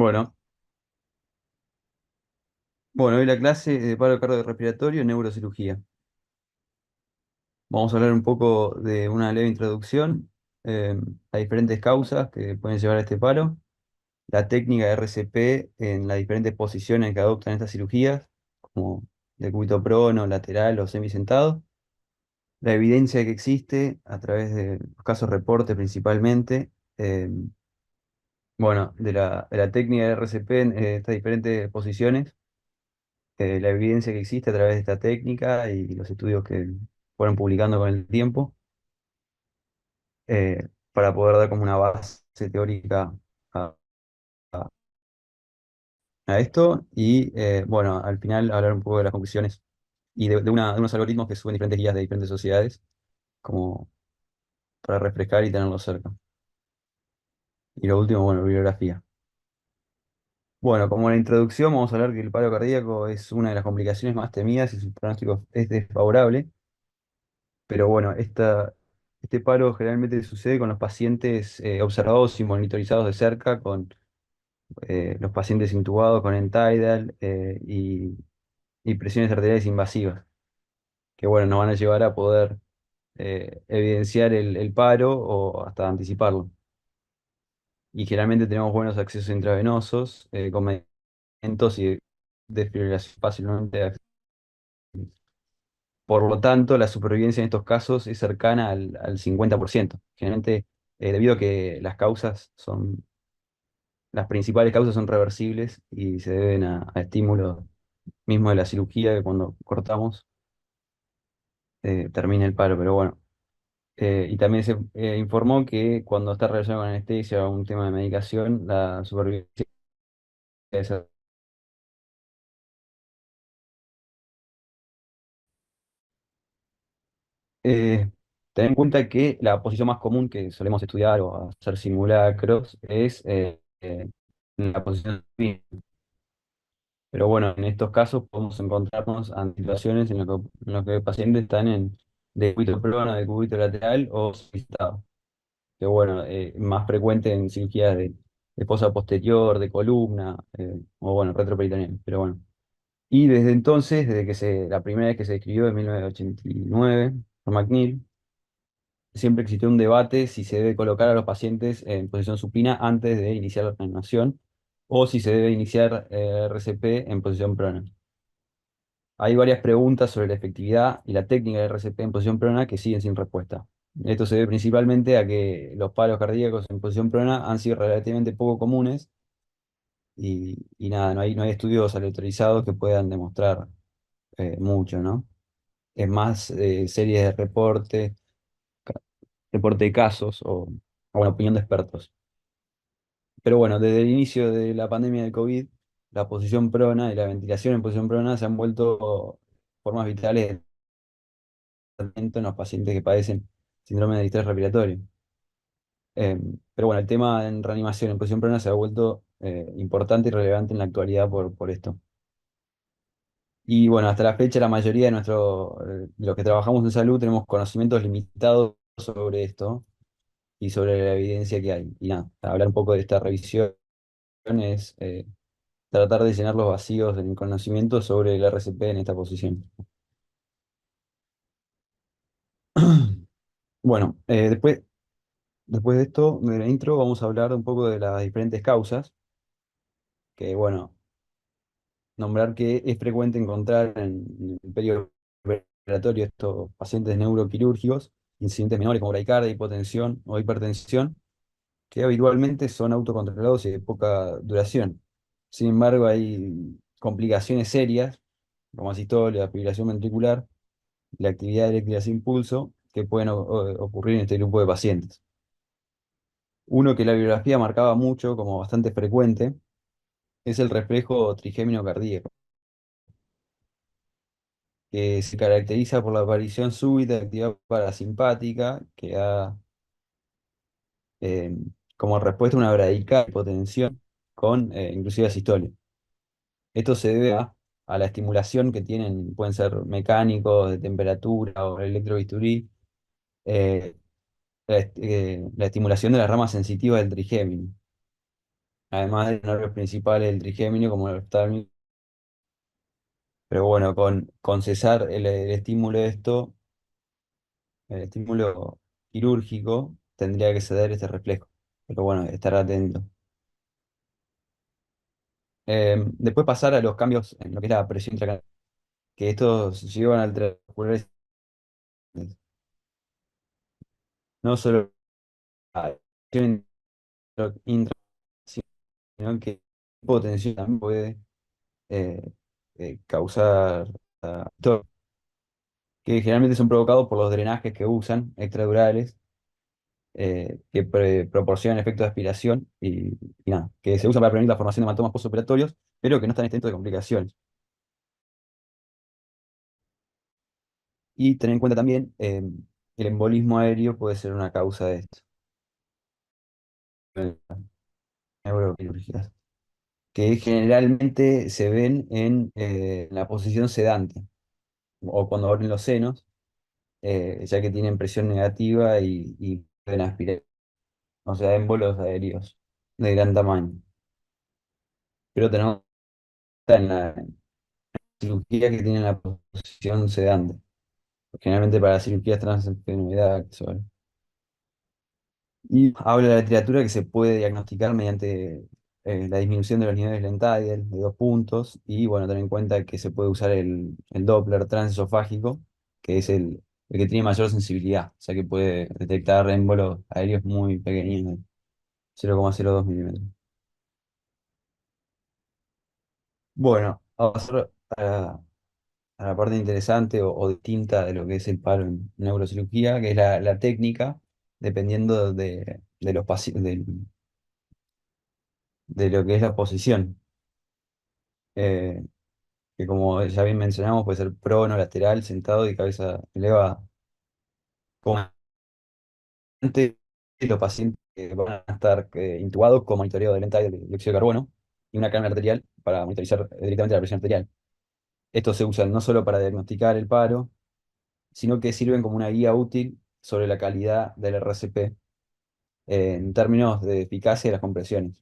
Bueno, bueno, hoy la clase de paro cardiorrespiratorio y neurocirugía. Vamos a hablar un poco de una leve introducción eh, a diferentes causas que pueden llevar a este paro, la técnica de RCP en las diferentes posiciones que adoptan estas cirugías, como de cúbito prono, lateral o semisentado, la evidencia que existe a través de los casos reporte principalmente, eh, bueno, de la técnica de RCP en estas diferentes posiciones, la evidencia que existe a través de esta técnica y los estudios que fueron publicando con el tiempo, para poder dar como una base teórica a, a- a esto y, bueno, al final hablar un poco de las conclusiones y de unos algoritmos que suben diferentes guías de diferentes sociedades, como para refrescar y tenerlos cerca. Y lo último, bueno, bibliografía. Bueno, como en la introducción vamos a hablar que el paro cardíaco es una de las complicaciones más temidas y su pronóstico es desfavorable. Pero bueno, este paro generalmente sucede con los pacientes observados y monitorizados de cerca, con los pacientes intubados con NTIDAL y presiones arteriales invasivas, que bueno, nos van a llevar a poder evidenciar el paro o hasta anticiparlo. Y generalmente tenemos buenos accesos intravenosos con medicamentos y desfibrilación fácilmente accesibles. Por lo tanto, la supervivencia en estos casos es cercana al 50%. Generalmente, debido a que las principales causas son reversibles y se deben a estímulos mismo de la cirugía, que cuando cortamos termina el paro. Pero bueno, y también se informó que cuando está relacionado con anestesia o un tema de medicación, la supervivencia es... Eh, Ten en cuenta que la posición más común que solemos estudiar o hacer simulacros es la posición supina. Pero bueno, en estos casos podemos encontrarnos ante situaciones en las que pacientes están en decúbito prono, decúbito lateral o solicitado. Que bueno, más frecuente en cirugías de fosa posterior, de columna, o bueno, retroperitoneal. Pero bueno. Y desde entonces, la primera vez que se escribió en 1989 por McNeil, siempre existió un debate si se debe colocar a los pacientes en posición supina antes de iniciar la reanimación o si se debe iniciar RCP en posición prona. Hay varias preguntas sobre la efectividad y la técnica de RCP en posición prona que siguen sin respuesta. Esto se debe principalmente a que los paros cardíacos en posición prona han sido relativamente poco comunes y nada, no hay estudios aleatorizados que puedan demostrar mucho, ¿no? Es más series de reporte de casos o una opinión de expertos. Pero bueno, desde el inicio de la pandemia del COVID, la posición prona y la ventilación en posición prona se han vuelto formas vitales de tratamiento en los pacientes que padecen síndrome de distrés respiratorio. Eh, pero bueno, el tema en reanimación en posición prona se ha vuelto importante y relevante en la actualidad por esto. Y bueno, hasta la fecha la mayoría de los que trabajamos en salud tenemos conocimientos limitados sobre esto y sobre la evidencia que hay. Y nada, hablar un poco de esta revisión es tratar de llenar los vacíos en el conocimiento sobre el RCP en esta posición. Bueno, después de esto, de la intro, vamos a hablar un poco de las diferentes causas, que bueno, nombrar que es frecuente encontrar en el periodo operatorio estos pacientes neuroquirúrgicos, incidentes menores como bradicardia, hipotensión o hipertensión, que habitualmente son autocontrolados y de poca duración. Sin embargo, hay complicaciones serias, como asistolia, fibrilación ventricular, la actividad eléctrica sin pulso, que pueden ocurrir en este grupo de pacientes. Uno que la bibliografía marcaba mucho como bastante frecuente es el reflejo trigémino cardíaco, que se caracteriza por la aparición súbita de actividad parasimpática que da eh, como respuesta a una bradicardia hipotensión con inclusive asistolia. Esto se debe a la estimulación que tienen, pueden ser mecánicos, de temperatura o electrobisturí, la estimulación de las ramas sensitivas del trigémino. además del nervio principal, el trigémino, como el oftalmo. Pero bueno, con cesar el estímulo de esto, el estímulo quirúrgico, tendría que ceder este reflejo. Pero bueno, estar atento. Después pasar a los cambios en lo que es la presión intracraniana, que estos llevan a alteraciones oculares, no solo a presión intra, sino que hipotensión también puede eh, causar esto, que generalmente son provocados por los drenajes que usan extradurales, que proporcionan efectos de aspiración y nada, que se usan para prevenir la formación de hematomas postoperatorios, pero que no están exentos de complicaciones. Y tener en cuenta también el embolismo aéreo puede ser una causa de esto, neuroquirúrgicas, que generalmente se ven en la posición sedante o cuando abren los senos, ya que tienen presión negativa y pueden aspirar, o sea, émbolos aéreos de gran tamaño. Pero tenemos en la cirugía que tienen la posición sedante, generalmente para cirugías transfenoidales. Y habla de la literatura que se puede diagnosticar mediante la disminución de los niveles Lentidial de 2 puntos y bueno, tener en cuenta que se puede usar el Doppler transesofágico, que es el que tiene mayor sensibilidad, o sea que puede detectar émbolos aéreos muy pequeños, de 0,02 milímetros. Bueno, vamos a pasar a la parte interesante o distinta de lo que es el paro en neurocirugía, que es la técnica, dependiendo de los pacientes, de lo que es la posición. eh, que como ya bien mencionamos, puede ser prono, lateral, sentado y cabeza elevada. Comúnmente los pacientes van a estar intubados con monitoreo de lenta de dióxido de carbono y una cámara arterial para monitorizar directamente la presión arterial. Estos se usan no solo para diagnosticar el paro, sino que sirven como una guía útil sobre la calidad del RCP en términos de eficacia de las compresiones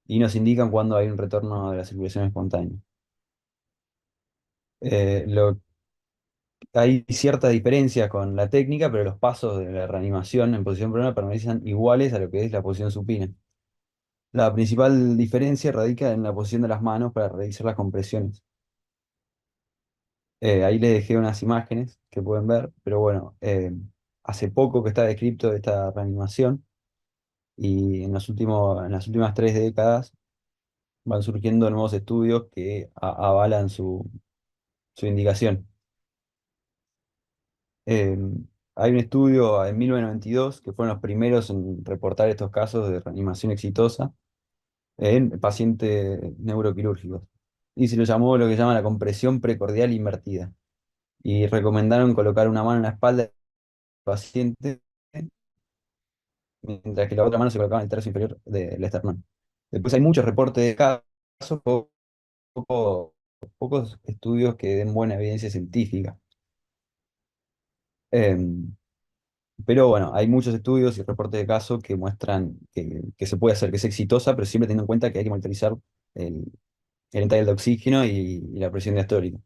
y nos indican cuando hay un retorno de la circulación espontánea. Lo Hay cierta diferencia con la técnica, pero los pasos de la reanimación en posición prona permanecen iguales a lo que es la posición supina. La principal diferencia radica en la posición de las manos para realizar las compresiones. Ahí les dejé unas imágenes que pueden ver, pero bueno, hace poco que está descrito esta reanimación y en las últimas 3 décadas van surgiendo nuevos estudios que avalan su indicación. Eh, Hay un estudio en 1992 que fueron los primeros en reportar estos casos de reanimación exitosa en pacientes neuroquirúrgicos. Y se lo llamó lo que llama la compresión precordial invertida. Y recomendaron colocar una mano en la espalda del paciente, mientras que la otra mano se colocaba en el tercio inferior del esternón. Después hay muchos reportes de casos, pocos estudios que den buena evidencia científica. Em, Pero bueno, hay muchos estudios y reportes de casos que muestran que se puede hacer, que es exitosa, pero siempre teniendo en cuenta que hay que monitorizar el, el entalle de oxígeno y la presión diastólica.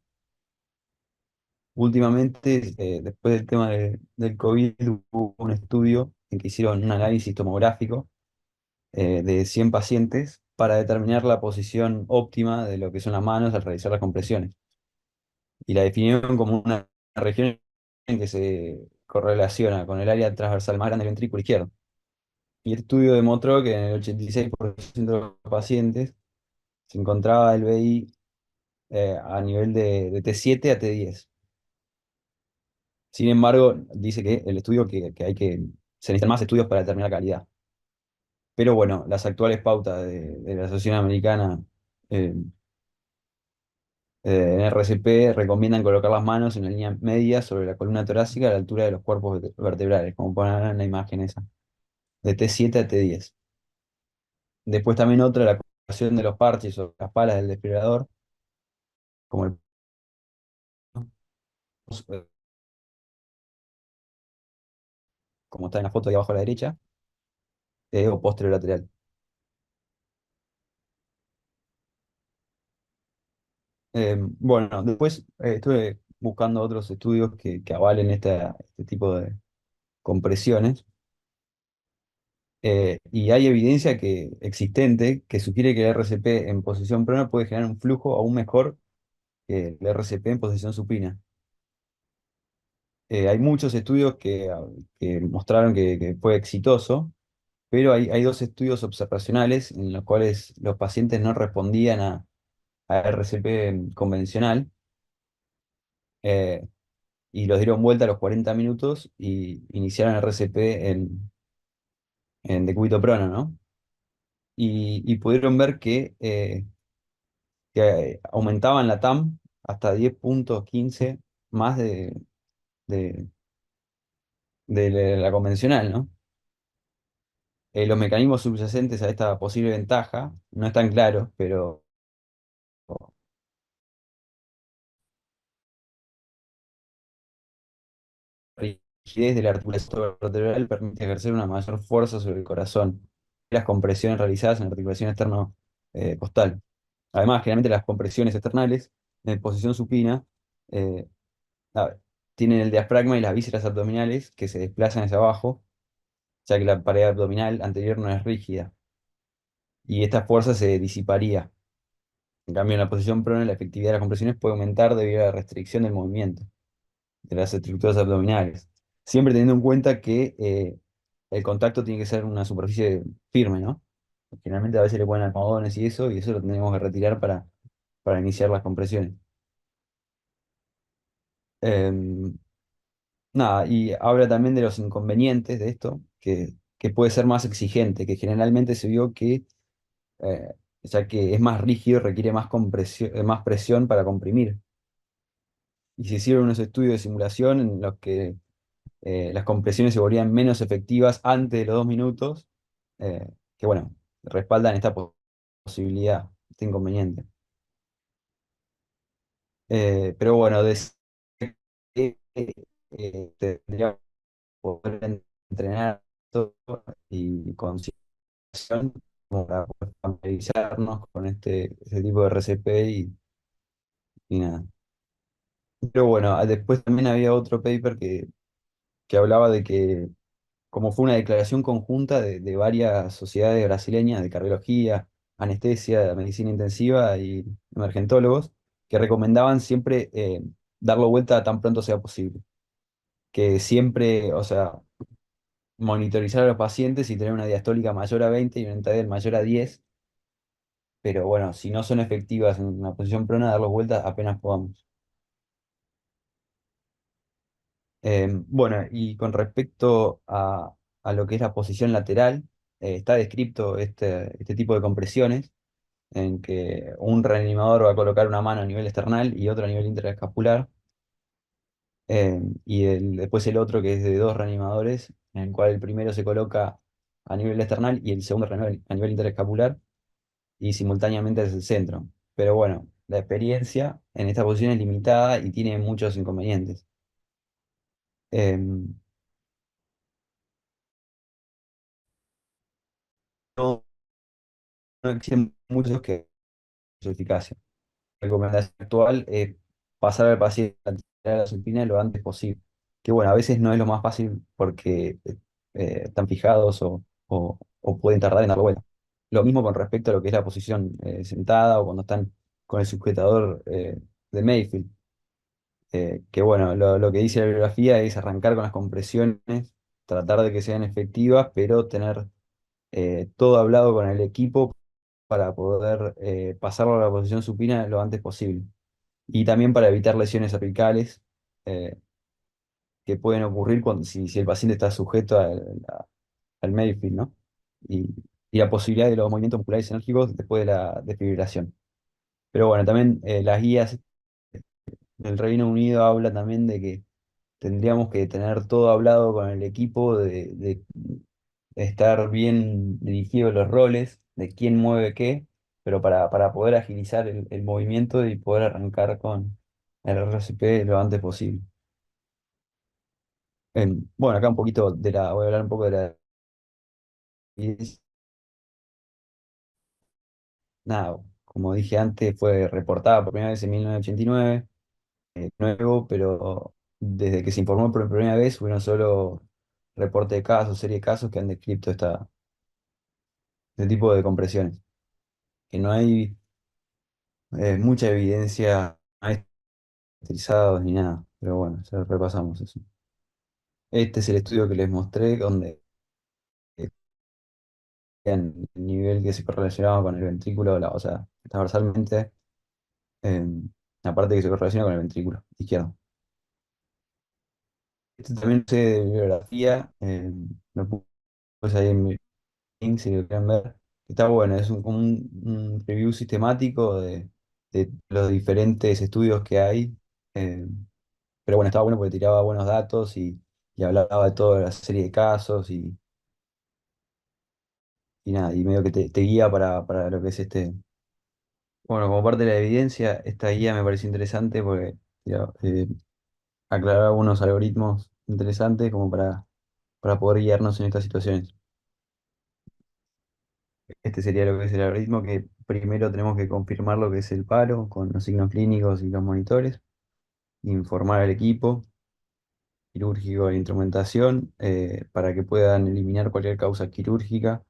Últimamente, después del tema del COVID, hubo un estudio en que hicieron un análisis tomográfico de 100 pacientes para determinar la posición óptima de lo que son las manos al realizar las compresiones. Y la definieron como una región en que se correlaciona con el área transversal más grande del ventrículo izquierdo. Y el estudio demostró que en el 86% de los pacientes se encontraba el BI a nivel de T7 a T10. Sin embargo, dice que el estudio se necesitan más estudios para determinar calidad. Pero bueno, las actuales pautas de la Asociación Americana eh, en RCP recomiendan colocar las manos en la línea media sobre la columna torácica a la altura de los cuerpos vertebrales, como ponen en la imagen esa, de T7 a T10. Después también otra, la colocación de los parches o las palas del desfibrilador, como eh, como está en la foto de abajo a la derecha, o lateral. Bueno, después estuve buscando otros estudios que avalen este tipo de compresiones. Y hay evidencia existente que sugiere que el RCP en posición plana puede generar un flujo aún mejor que el RCP en posición supina. Hay muchos estudios que mostraron que fue exitoso, pero hay dos estudios observacionales en los cuales los pacientes no respondían a RCP convencional, eh, y los dieron vuelta a los 40 minutos y iniciaron RCP en decúbito prono, ¿no? Y pudieron ver que aumentaban la TAM hasta 10,15 más de, de la convencional, ¿no? Los mecanismos subyacentes a esta posible ventaja no están claros, pero la rigidez de la articulación vertebral permite ejercer una mayor fuerza sobre el corazón que las compresiones realizadas en la articulación externo costal. Además, generalmente las compresiones externales en posición supina eh, a- tienen el diafragma y las vísceras abdominales que se desplazan hacia abajo, ya que la pared abdominal anterior no es rígida y esta fuerza se disiparía. En cambio, en la posición prona, la efectividad de las compresiones puede aumentar debido a la restricción del movimiento de las estructuras abdominales. Siempre teniendo en cuenta que el contacto tiene que ser una superficie firme, ¿no? Generalmente a veces le ponen almohadones y eso lo tendremos que retirar para iniciar las compresiones. Em, Nada, y habla también de los inconvenientes de esto, que puede ser más exigente, que generalmente se vio que, eh, ya que es más rígido, requiere más compresión, más presión para comprimir. Y se hicieron unos estudios de simulación en los que las compresiones se volvían menos efectivas antes de los 2 minutos, que bueno, respaldan esta posibilidad, este inconveniente. Pero bueno, que tendría que poder entrenar todo y concienciación como para poder familiarizarnos con este tipo de RCP y nada. Pero bueno, después también había otro paper que hablaba de que como fue una declaración conjunta de varias sociedades brasileñas de cardiología, anestesia, medicina intensiva y emergentólogos, que recomendaban siempre darlo vuelta tan pronto sea posible. Que siempre, o sea, monitorizar a los pacientes y tener una diastólica mayor a 20 y una entrada mayor a 10, pero bueno, si no son efectivas en una posición prona, darlos vuelta apenas podamos. Bueno, y con respecto a lo que es la posición lateral, está descrito este tipo de compresiones en que un reanimador va a colocar una mano a nivel external y otra a nivel interescapular, y después el otro que es de dos reanimadores, en el cual el primero se coloca a nivel external y el segundo a nivel interescapular, y simultáneamente es el centro. Pero bueno, la experiencia en esta posición es limitada y tiene muchos inconvenientes. No, no existen muchos que su eficacia. La recomendación actual es pasar al paciente a tirar la supina lo antes posible. Que bueno, a veces no es lo más fácil porque están fijados o pueden tardar en dar vuelta. Lo mismo con respecto a lo que es la posición sentada o cuando están con el sujetador de Mayfield. Que bueno, lo que dice la bibliografía es arrancar con las compresiones, tratar de que sean efectivas, pero tener todo hablado con el equipo para poder pasarlo a la posición supina lo antes posible. Y también para evitar lesiones cervicales eh, que pueden ocurrir si el paciente está sujeto al Mayfield, ¿no? Y, y la posibilidad de los movimientos musculares enérgicos después de la desfibrilación. Pero bueno, también las guías del Reino Unido hablan también de que tendríamos que tener todo hablado con el equipo, de estar bien dirigidos los roles, de quién mueve qué, pero para poder agilizar el movimiento y poder arrancar con el RCP lo antes posible. Bueno, acá un poquito voy a hablar un poco de la evidencia. Nada, como dije antes, fue reportada por primera vez en 1989, nuevo, pero desde que se informó por primera vez, hubieron solo reporte de casos, serie de casos que han descrito este tipo de compresiones. Que no hay mucha evidencia utilizados ni nada, pero bueno, ya repasamos eso. Este es el estudio que les mostré, donde en el nivel que se correlacionaba con el ventrículo, o sea, transversalmente, la parte que se correlaciona con el ventrículo izquierdo. Este también sé de bibliografía, lo puse ahí en mi link si lo quieren ver. Está bueno, es como un review sistemático de los diferentes estudios que hay. eh, pero bueno, estaba bueno porque tiraba buenos datos y hablaba de toda la serie de casos y nada, y medio que te guía para lo que es este. Bueno, como parte de la evidencia, esta guía me pareció interesante porque ya, aclaraba algunos algoritmos interesantes como para poder guiarnos en estas situaciones. Este sería lo que es el algoritmo, que primero tenemos que confirmar lo que es el paro con los signos clínicos y los monitores, informar al equipo quirúrgico de instrumentación para que puedan eliminar cualquier causa quirúrgica,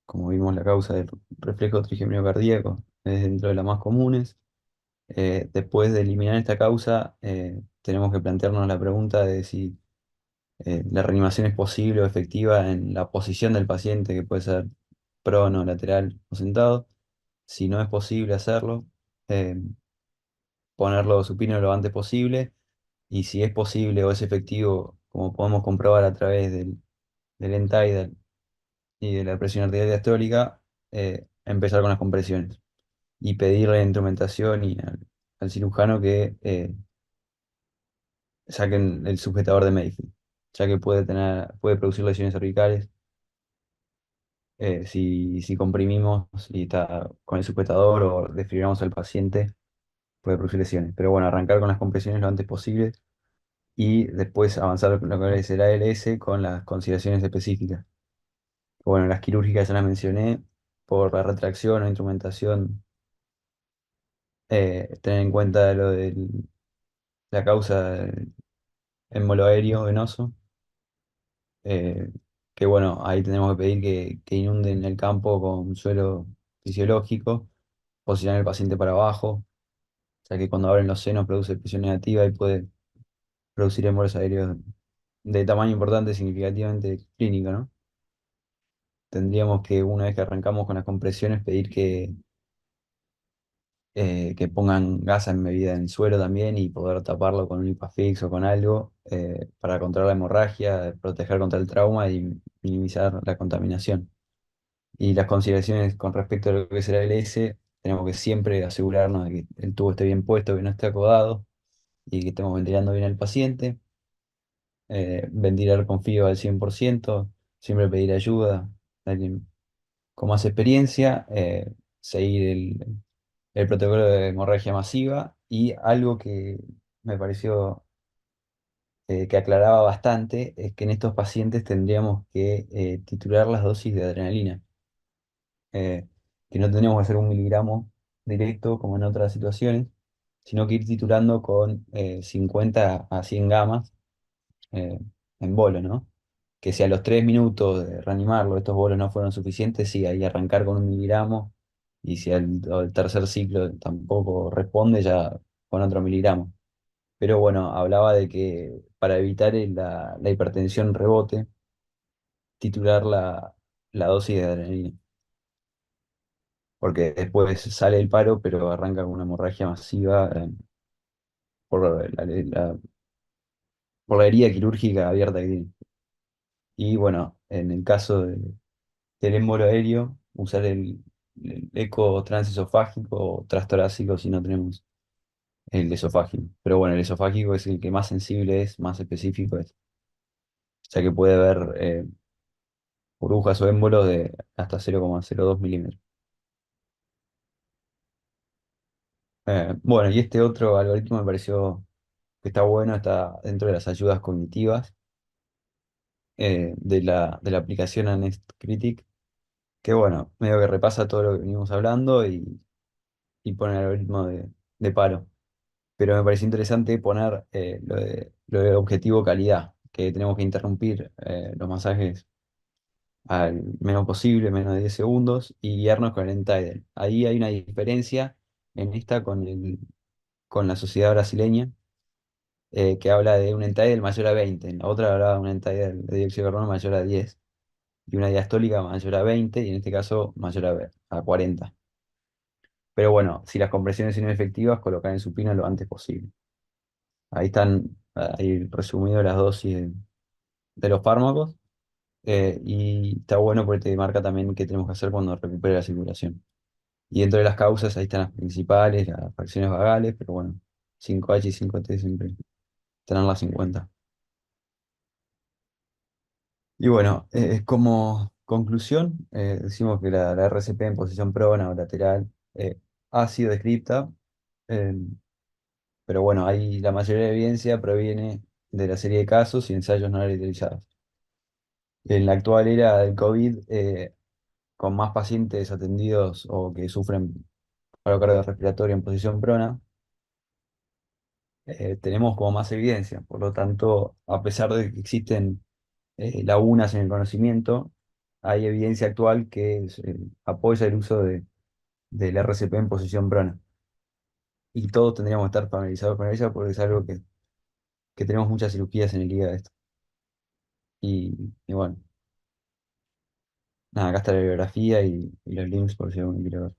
como vimos la causa del reflejo trigémino cardíaco, es dentro de las más comunes. Después de eliminar esta causa, tenemos que plantearnos la pregunta de si la reanimación es posible o efectiva en la posición del paciente, que puede ser prono, lateral o sentado. Si no es posible hacerlo, eh, ponerlo supino lo antes posible. Y si es posible o es efectivo, como podemos comprobar a través del end-tidal y de la presión arterial diastólica, empezar con las compresiones y pedirle a la instrumentación y al cirujano que saquen el sujetador de Mayfield, ya que puede producir lesiones cervicales. Si comprimimos y está con el sujetador o desfibramos al paciente, puede producir lesiones. Pero bueno, arrancar con las compresiones lo antes posible y después avanzar con lo que es el ALS con las consideraciones específicas. Bueno, las quirúrgicas ya las mencioné, por la retracción o instrumentación, tener en cuenta lo de la causa del émbolo aéreo venoso, eh, que bueno, ahí tenemos que pedir que inunden el campo con suelo fisiológico, posicionar el paciente para abajo, ya que cuando abren los senos produce presión negativa y puede producir émbolos aéreos de tamaño importante, significativamente clínico, ¿no? Tendríamos que, una vez que arrancamos con las compresiones, pedir que pongan gasa embebida en el suelo también y poder taparlo con un Lipafix o con algo para controlar la hemorragia, proteger contra el trauma y minimizar la contaminación. Y las consideraciones con respecto a lo que será el S, tenemos que siempre asegurarnos de que el tubo esté bien puesto, que no esté acodado y que estemos ventilando bien al paciente. Ventilar con fío al 100%, siempre pedir ayuda a alguien con más experiencia, seguir el protocolo de hemorragia masiva y algo que me pareció que aclaraba bastante es que en estos pacientes tendríamos que titular las dosis de adrenalina, que no tendríamos que hacer 1 miligramo directo como en otras situaciones, sino que ir titulando con 50 a 100 gamas eh, en bolo, ¿no? Que si a los 3 minutos de reanimarlo estos bolos no fueron suficientes, sí, ahí arrancar con 1 miligramo, y si al tercer ciclo tampoco responde, ya con otro miligramo. Pero bueno, hablaba de que para evitar la hipertensión rebote, titular la dosis de adrenalina, porque después sale el paro, pero arranca con una hemorragia masiva por por la herida quirúrgica abierta que tiene. Y bueno, en el caso del émbolo aéreo, usar el eco transesofágico o transtorácico si no tenemos el esofágico. Pero bueno, el esofágico es el que más sensible es, más específico es, ya que puede haber burbujas o émbolos de hasta 0,02 milímetros. Bueno, y este otro algoritmo me pareció que está bueno, está dentro de las ayudas cognitivas de la aplicación AnestCritic, que bueno, medio que repasa todo lo que venimos hablando y ponen el algoritmo de paro. Pero me pareció interesante poner lo de objetivo calidad, que tenemos que interrumpir los masajes al menos posible, menos de 10 segundos, y guiarnos con el end-tidal. Ahí hay una diferencia en esta con la sociedad brasileña, que habla de un end-tidal mayor a 20, en la otra habla de un end-tidal de dióxido de carbono mayor a 10, y una diastólica mayor a 20, y en este caso mayor a 40. Pero bueno, si las compresiones son efectivas, colocar en supino lo antes posible. Ahí están, ahí resumido las dosis de los fármacos, y está bueno porque te marca también qué tenemos que hacer cuando recupere la circulación. Y dentro de las causas, ahí están las principales, las fracciones vagales, pero bueno, 5H y 5T siempre tenerlas en cuenta. Y bueno, como conclusión, decimos que la RCP en posición prona o lateral ha sido descripta, eh, pero bueno, ahí la mayoría de evidencia proviene de la serie de casos y ensayos no realizados. En la actual era del COVID, con más pacientes atendidos o que sufren paro cardiorrespiratorio en posición prona, tenemos como más evidencia. Por lo tanto, a pesar de que existen lagunas en el conocimiento, hay evidencia actual que apoya el uso del RCP en posición prona. Y todos tendríamos que estar familiarizados con ella porque es algo que tenemos muchas cirugías en el día de esto. Y bueno, nada, acá está la bibliografía y los links por si alguno quiere ver.